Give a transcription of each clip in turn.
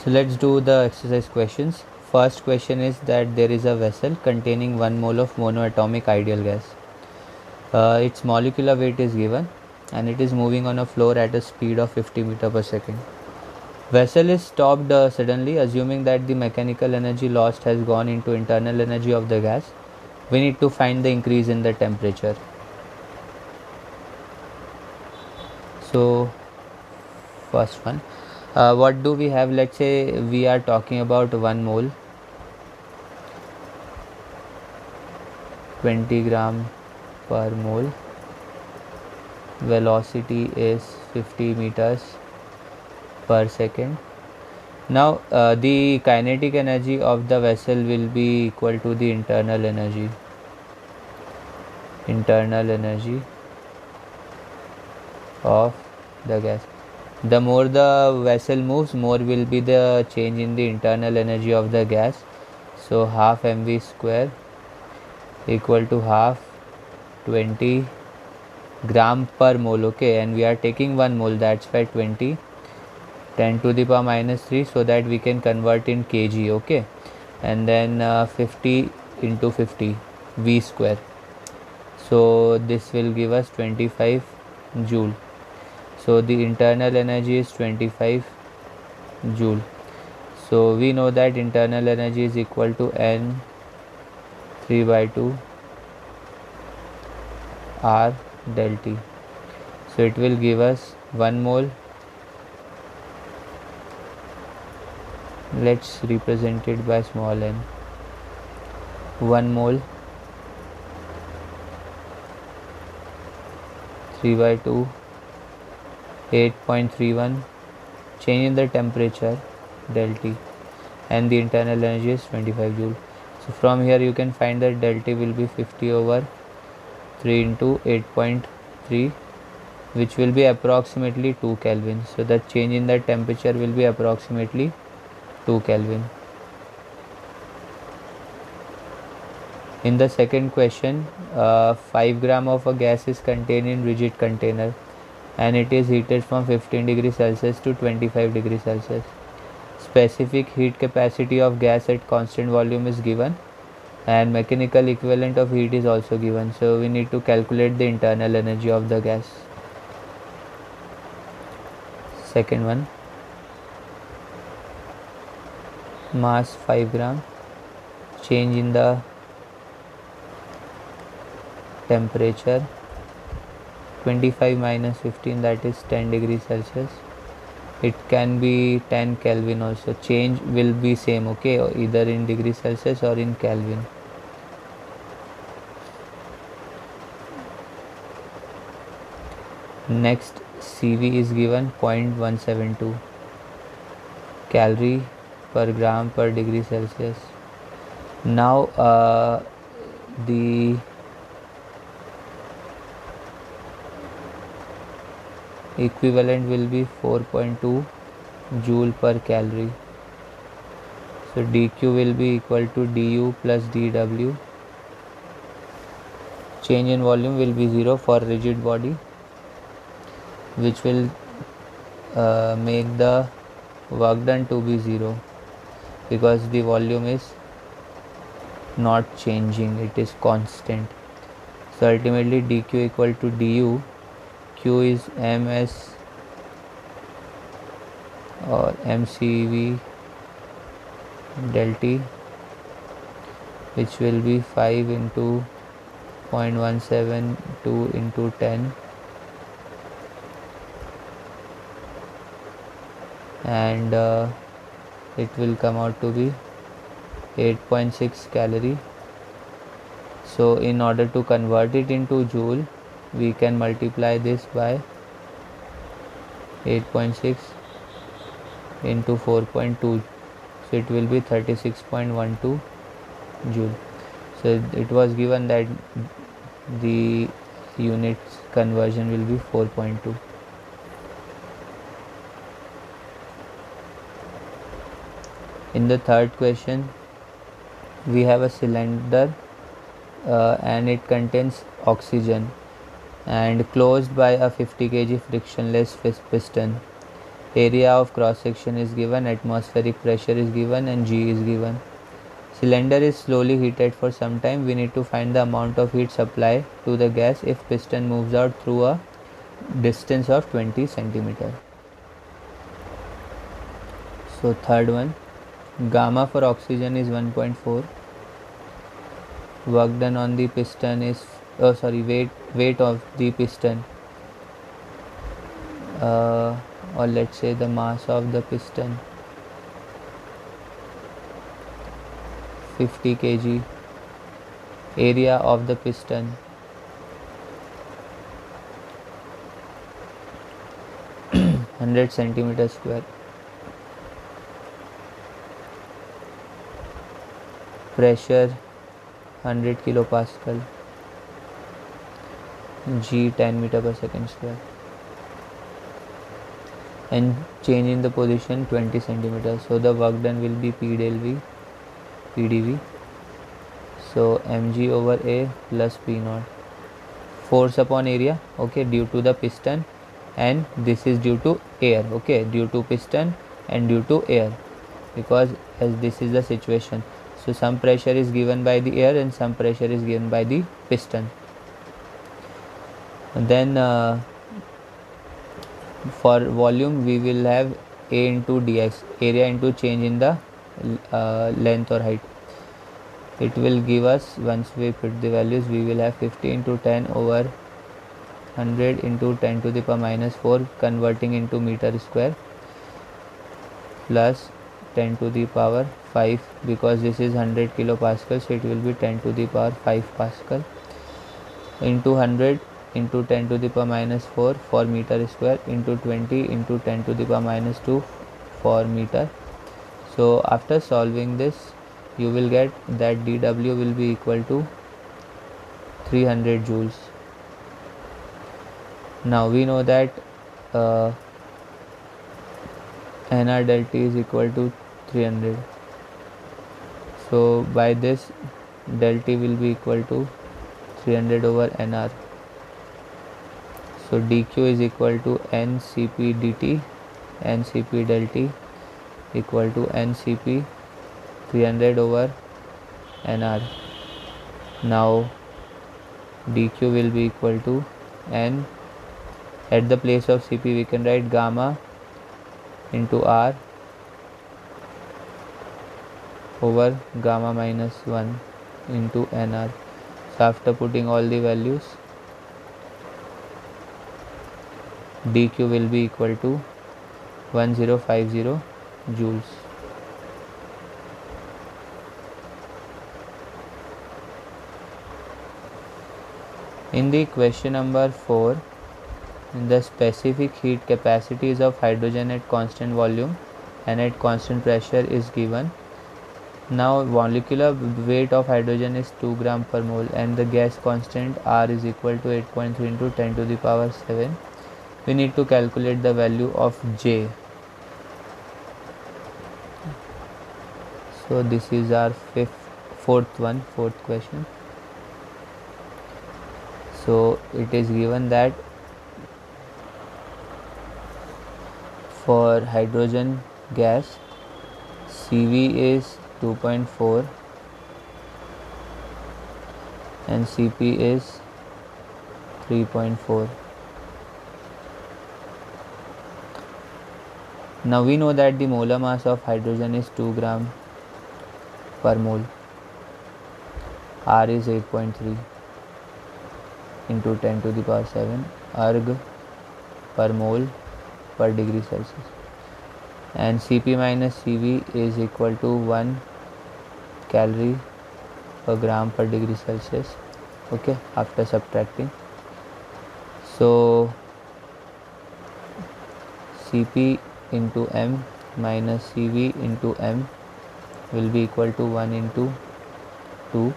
So let's do the exercise questions. First question is that there is a vessel containing 1 mole of monoatomic ideal gas. Its molecular weight is given and it is moving on a floor at a speed of 50 meter per second. Vessel is stopped suddenly, assuming that the mechanical energy lost has gone into internal energy of the gas. We need to find the increase in the temperature. So first one, what do we have? Let's say we are talking about 1 mole, 20 gram per mole, velocity is 50 meters per second. Now the kinetic energy of the vessel will be equal to the internal energy of the gas. The more the vessel moves, more will be the change in the internal energy of the gas. So half mv square equal to half 20 gram per mole. Okay, and we are taking 1 mole, that's why 20 10 to the power minus 3, so that we can convert in kg. Okay, and then 50 into 50 v square, so this will give us 25 joule. So the internal energy is 25 joule. So we know that internal energy is equal to n 3 by 2 r del T. So it will give us 1 mole. Let's represent it by small n. 1 mole 3 by 2 8.31, change in the temperature del T, and the internal energy is 25 joule. So from here you can find that del T will be 50 over 3 into 8.3, which will be approximately 2 Kelvin. So the change in the temperature will be approximately 2 Kelvin. In the second question, 5 gram of a gas is contained in rigid container and it is heated from 15 degrees Celsius to 25 degrees Celsius. Specific heat capacity of gas at constant volume is given and mechanical equivalent of heat is also given. So we need to calculate the internal energy of the gas. Second one, mass 5 gram, change in the temperature 25 minus 15, that is 10 degrees Celsius. It can be 10 Kelvin also. Change will be same, okay, either in degrees Celsius or in Kelvin. Next, CV is given 0.172 calorie per gram per degree Celsius. Now the equivalent will be 4.2 joule per calorie. So dq will be equal to du plus dw. Change in volume will be 0 for rigid body, which will make the work done to be 0 because the volume is not changing, it is constant. So ultimately dq equal to du. Q is ms or mcv del T, which will be 5 into 0.172 into 10, and it will come out to be 8.6 calorie. So in order to convert it into joule, we can multiply this by 8.6 into 4.2, so it will be 36.12 joule. So it was given that the units conversion will be 4.2. In the third question, we have a cylinder and it contains oxygen and closed by a 50 kg frictionless piston. area of cross section is given, atmospheric pressure is given, and G is given. Cylinder is slowly heated for some time. We need to find the amount of heat supply to the gas if piston moves out through a distance of 20 centimeter. So third one, gamma for oxygen is 1.4. Work done on the piston is weight of the piston, or let's say the mass of the piston, 50 kg. Area of the piston, 100 centimeter square. Pressure 100 kilopascal. G 10 meter per second square. And change in the position 20 centimeters. So the work done will be P del V, PdV. So mg over A plus P naught. Force upon area, okay, due to the piston, and this is due to air, okay, due to piston and due to air, because as this is the situation. So some pressure is given by the air and some pressure is given by the piston. And then for volume we will have A into dx, area into change in the length or height. It will give us, once we put the values, we will have 50 into 10 over 100 into 10 to the power minus 4 converting into meter square, plus 10 to the power 5, because this is 100 kilopascal, so it will be 10 to the power 5 pascal, into 100 into 10 to the power minus 4 for meter square, into 20 into 10 to the power minus 2 for meter. So after solving this, you will get that dW will be equal to 300 joules. Now we know that nR del T is equal to 300. So by this, del T will be equal to 300 over nR. So dq is equal to ncp dt, ncp del T equal to ncp 300 over nR. Now dq will be equal to n, at the place of cp we can write gamma into r over gamma minus 1 into nR. So after putting all the values, dq will be equal to 1050 joules. In the question number 4, the specific heat capacities of hydrogen at constant volume and at constant pressure is given. Now molecular weight of hydrogen is 2 gram per mole and the gas constant R is equal to 8.3 into 10 to the power 7. We need to calculate the value of J. So this is our fourth question. So it is given that for hydrogen gas, Cv is 2.4 and Cp is 3.4. Now we know that the molar mass of hydrogen is 2 gram per mole. R is 8.3 into 10 to the power 7 erg per mole per degree Celsius, and Cp minus Cv is equal to 1 calorie per gram per degree Celsius, okay, after subtracting. So Cp into m minus Cv into m will be equal to 1 into 2,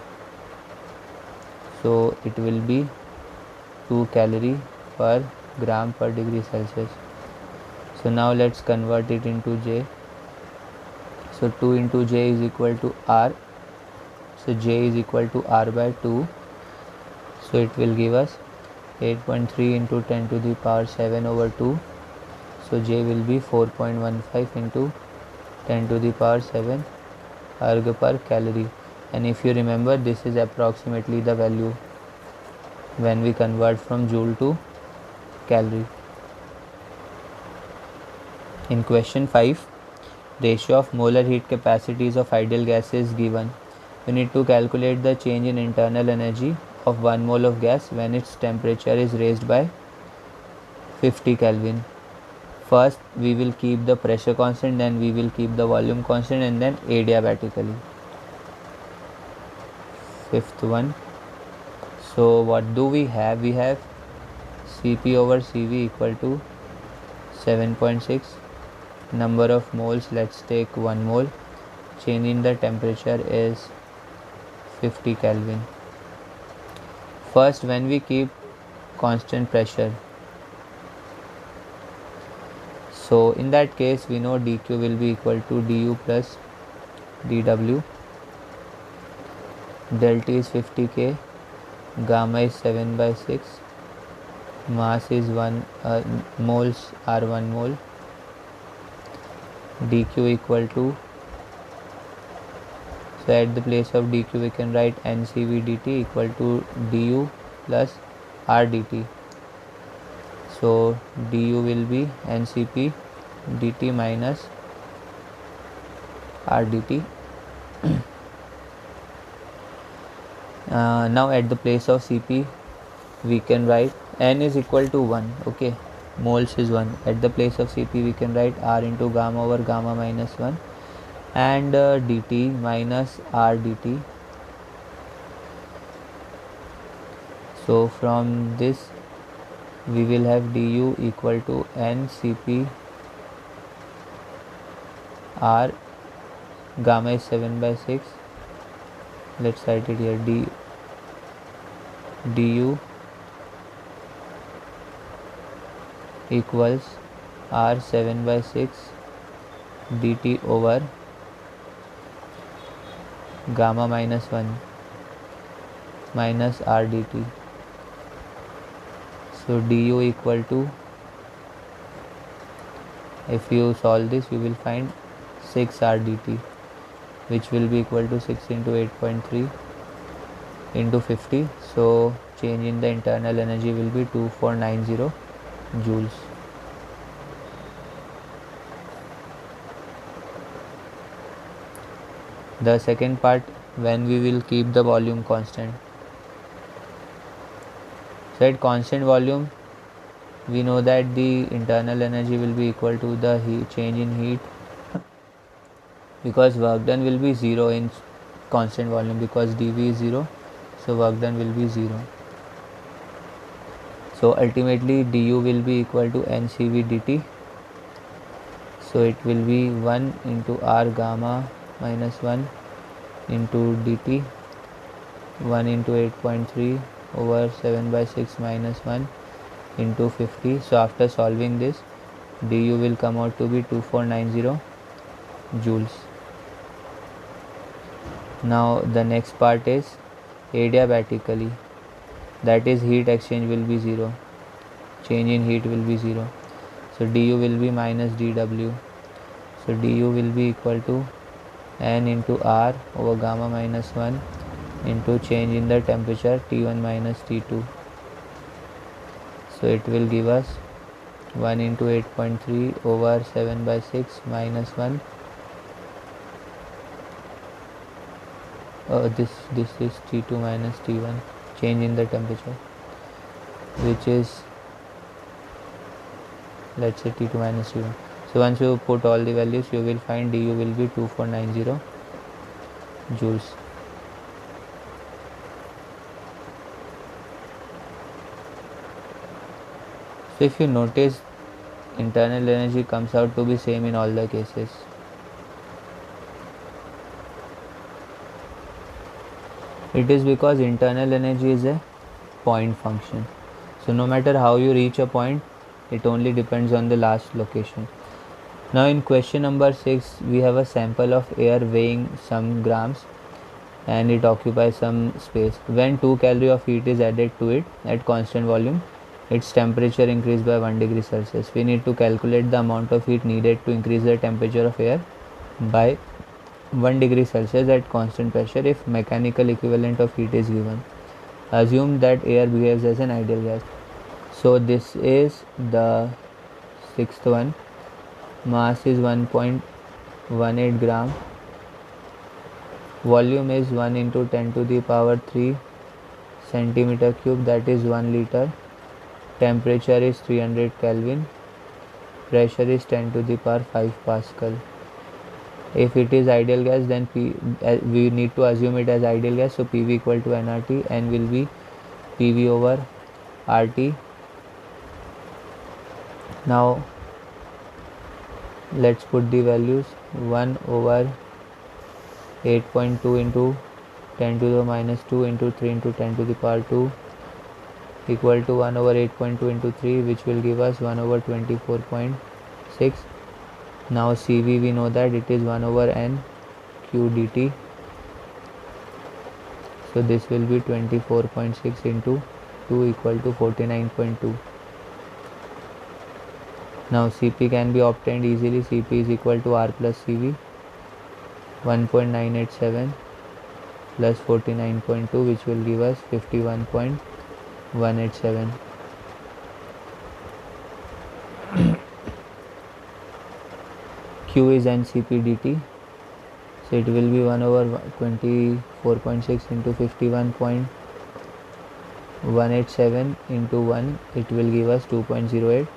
so it will be 2 calorie per gram per degree Celsius. So now let's convert it into J. So 2 into J is equal to R. So J is equal to R by 2. So it will give us 8.3 into 10 to the power 7 over 2. So J will be 4.15 into 10 to the power 7 erg per calorie. And if you remember, this is approximately the value when we convert from joule to calorie. In question 5, ratio of molar heat capacities of ideal gas is given. We need to calculate the change in internal energy of 1 mole of gas when its temperature is raised by 50 Kelvin. First we will keep the pressure constant, then we will keep the volume constant, and then adiabatically. Fifth one. So what do we have? We have Cp over Cv equal to 7.6. Number of moles, let's take 1 mole. Change in the temperature is 50 Kelvin. First, when we keep constant pressure, so in that case we know dq will be equal to du plus dw. Del T is 50K, gamma is 7/6, mass is 1, moles are 1 mole, dq equal to, so at the place of dq we can write ncv dt equal to du plus r dt. So du will be ncp dt minus r dt. Now at the place of Cp we can write n is equal to 1, okay, moles is 1. At the place of Cp we can write r into gamma over gamma minus 1 and dt minus r dt. So from this we will have du equal to n Cp r, gamma is 7/6, let's write it here, du equals r 7/6 dt over gamma minus 1 minus r dt. So du equal to, if you solve this you will find 6 r dt, which will be equal to 6 into 8.3 into 50. So change in the internal energy will be 2490 joules. The second part, when we will keep the volume constant. So at constant volume we know that the internal energy will be equal to the change in heat, because work done will be 0 in constant volume, because dV is 0, so work done will be 0. So ultimately du will be equal to ncv dt, so it will be 1 into r gamma minus 1 into dt, 1 into 8.3 over 7/6 minus 1 into 50. So after solving this, du will come out to be 2490 joules. Now the next part is adiabatically, that is heat exchange will be 0, change in heat will be 0. So du will be minus dw, so du will be equal to n into r over gamma minus 1 into change in the temperature T1 minus T2. So it will give us 1 into 8.3 over 7/6 minus 1. This is T2 minus T1, change in the temperature, which is, let's say, T2 minus T1. So once you put all the values, you will find du will be 2490 joules. So if you notice, internal energy comes out to be same in all the cases. It is because internal energy is a point function. So no matter how you reach a point, it only depends on the last location. Now in question number 6, we have a sample of air weighing some grams and it occupies some space. When 2 calories of heat is added to it at constant volume, its temperature increased by 1 degree Celsius. We need to calculate the amount of heat needed to increase the temperature of air by 1 degree Celsius at constant pressure if mechanical equivalent of heat is given. Assume that air behaves as an ideal gas. So this is the sixth one. Mass is 1.18 gram. Volume is 1 into 10 to the power 3 centimeter cube, that is 1 liter. Temperature is 300 Kelvin. Pressure is 10 to the power 5 Pascal. If it is ideal gas, then we need to assume it as ideal gas. So PV equal to nRT, N will be PV over RT. Now let's put the values. 1 over 8.2 into 10 to the minus 2 into 3 into 10 to the power 2 equal to 1 over 8.2 into 3, which will give us 1 over 24.6. Now CV, we know that it is 1 over N Q dt. So this will be 24.6 into 2 equal to 49.2. Now CP can be obtained easily. CP is equal to R plus CV, 1.987 plus 49.2, which will give us 51.187. Q is NCP dt. So it will be 1 over 24.6 into 51.187 into 1. It will give us 2.08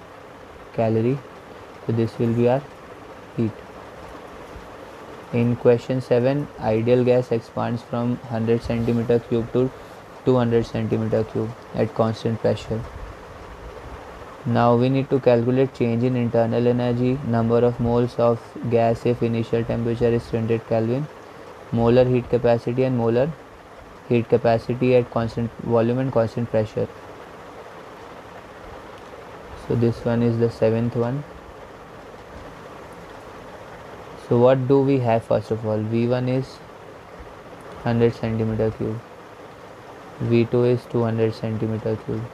calorie. So this will be our heat. In question 7, ideal gas expands from 100 centimeter cube to 200 centimeter cube at constant pressure. Now we need to calculate change in internal energy, number of moles of gas if initial temperature is 300 Kelvin, molar heat capacity and molar heat capacity at constant volume and constant pressure. So this one is the 7th one. So what do we have first of all? V1 is 100 centimeter cube, V2 is 200 centimeter cube,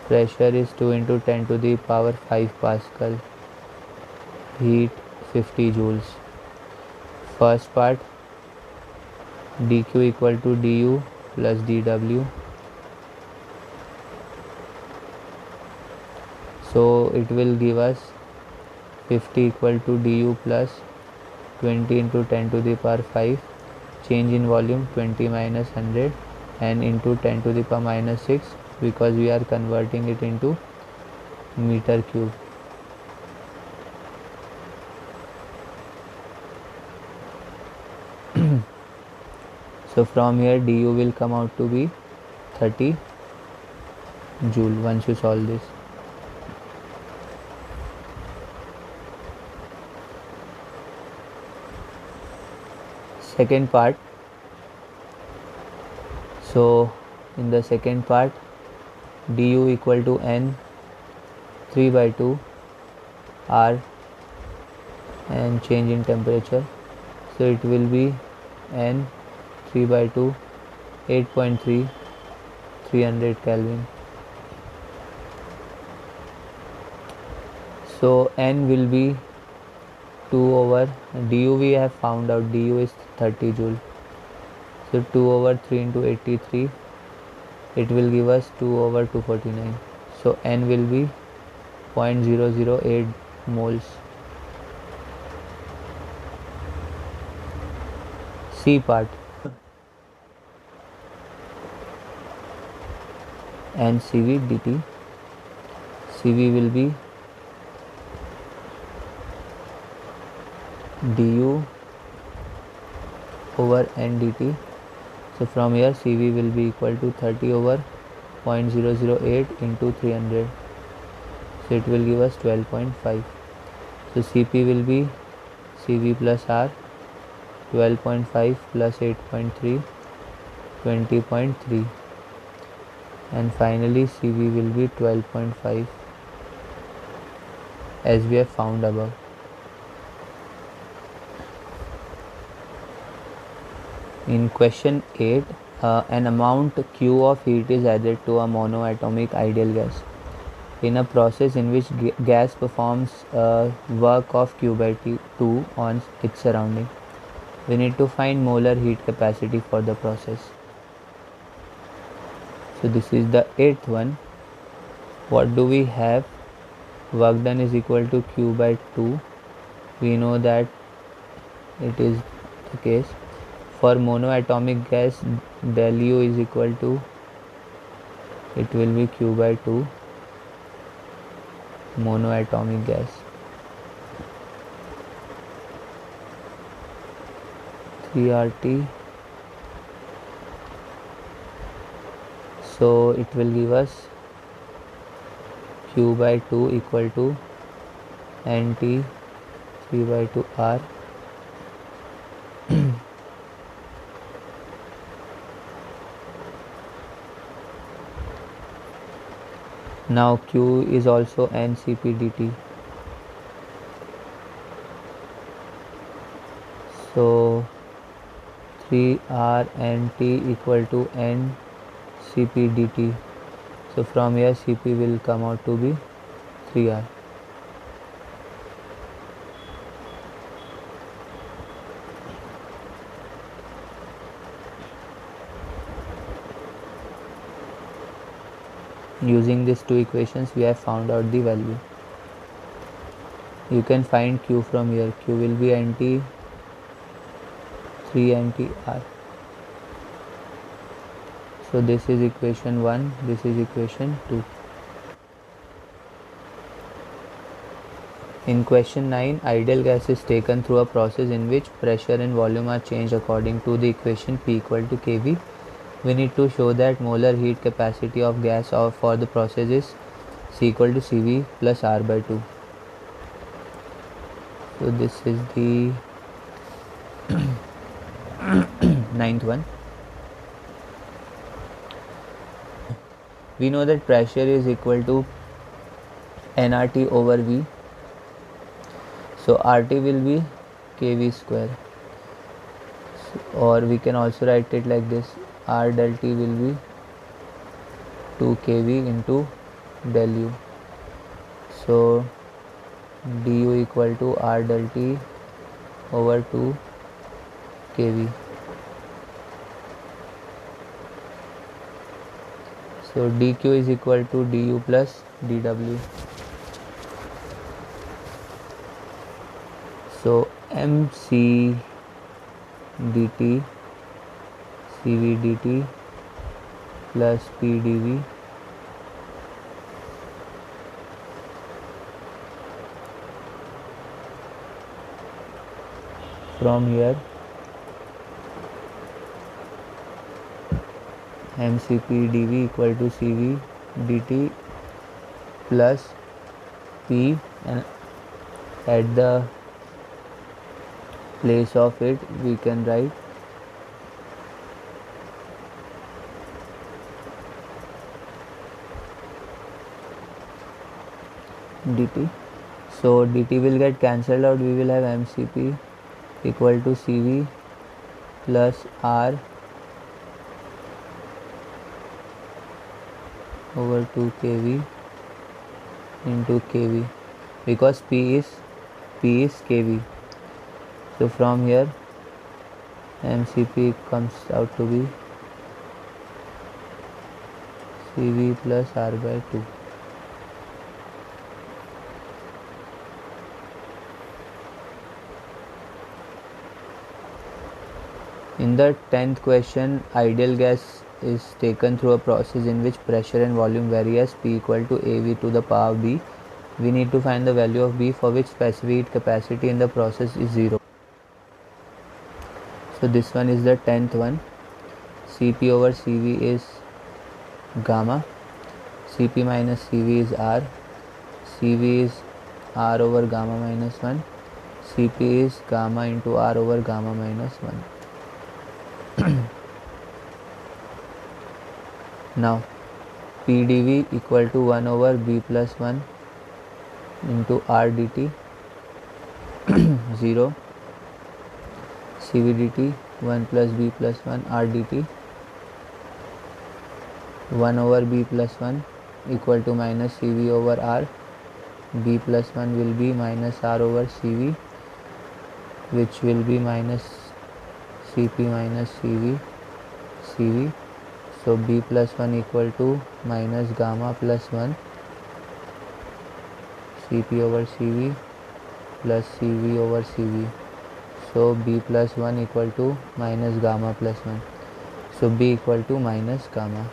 pressure is 2 into 10 to the power 5 Pascal, heat 50 joules. First part, dq equal to du plus dw. So it will give us 50 equal to du plus 20 into 10 to the power 5, change in volume 20 minus 100 and into 10 to the power minus 6, because we are converting it into meter cube. So from here du will come out to be 30 joule once you solve this. Second part. So in the second part, du equal to n 3 by 2 r and change in temperature. So it will be n 3 by 2 8.3 300 Kelvin. So n will be 2 over du, we have found out du is 30 joule. So 2 over 3 into 83, it will give us 2 over 249. So n will be 0.008 moles. C part. And CV dt. CV will be du over n dt. So from here CV will be equal to 30 over 0.008 into 300. So it will give us 12.5. So CP will be CV plus R, 12.5 plus 8.3, 20.3, and finally CV will be 12.5 as we have found above. In question 8, an amount Q of heat is added to a monoatomic ideal gas. In a process in which gas performs work of Q by 2 on its surrounding, we need to find molar heat capacity for the process. So this is the 8th one. What do we have? Work done is equal to Q by 2. We know that it is the case. For monoatomic gas, del U is equal to, it will be Q by 2, monoatomic gas. 3 RT. So it will give us Q by 2 equal to NT 3 by 2 R. Now Q is also NCP dt. So 3R NT equal to NCP dt. So from here Cp will come out to be 3R. Using these two equations, we have found out the value. You can find Q from here. Q will be NT 3 NT R. So this is equation 1, this is equation 2. In question 9, ideal gas is taken through a process in which pressure and volume are changed according to the equation P equal to kV. We need to show that molar heat capacity of gas for the process is C equal to Cv plus R by 2. So this is the 9th one. We know that pressure is equal to nRT over V. So RT will be kV square. Or we can also write it like this: R del T will be 2 kV into del U. So du equal to R del T over 2 kV. So dq is equal to du plus dw. So mc dt cv dt plus pdv from here mcp dv equal to cv dt plus p, and at the place of it we can write dt. So dt will get cancelled out. We will have mcp equal to cv plus r over 2 kV into kV, because p is kV. So from here mcp comes out to be cv plus r by 2. In the 10th question, ideal gas is taken through a process in which pressure and volume vary as P equal to AV to the power B. We need to find the value of B, for which specific heat capacity in the process is 0. So this one is the 10th one. Cp over Cv is gamma, Cp minus Cv is R, Cv is R over gamma minus 1, Cp is gamma into R over gamma minus 1. Now PdV equal to 1 over B plus 1 into R dt 0, Cv dt 1 plus B plus 1 R dt 1 over b plus 1 equal to minus cv over r. b plus 1 will be minus r over cv, which will be minus cp minus cv. So b plus 1 equal to minus gamma plus 1 cp over cv plus cv over cv. So b plus 1 equal to minus gamma plus 1. So b equal to minus gamma.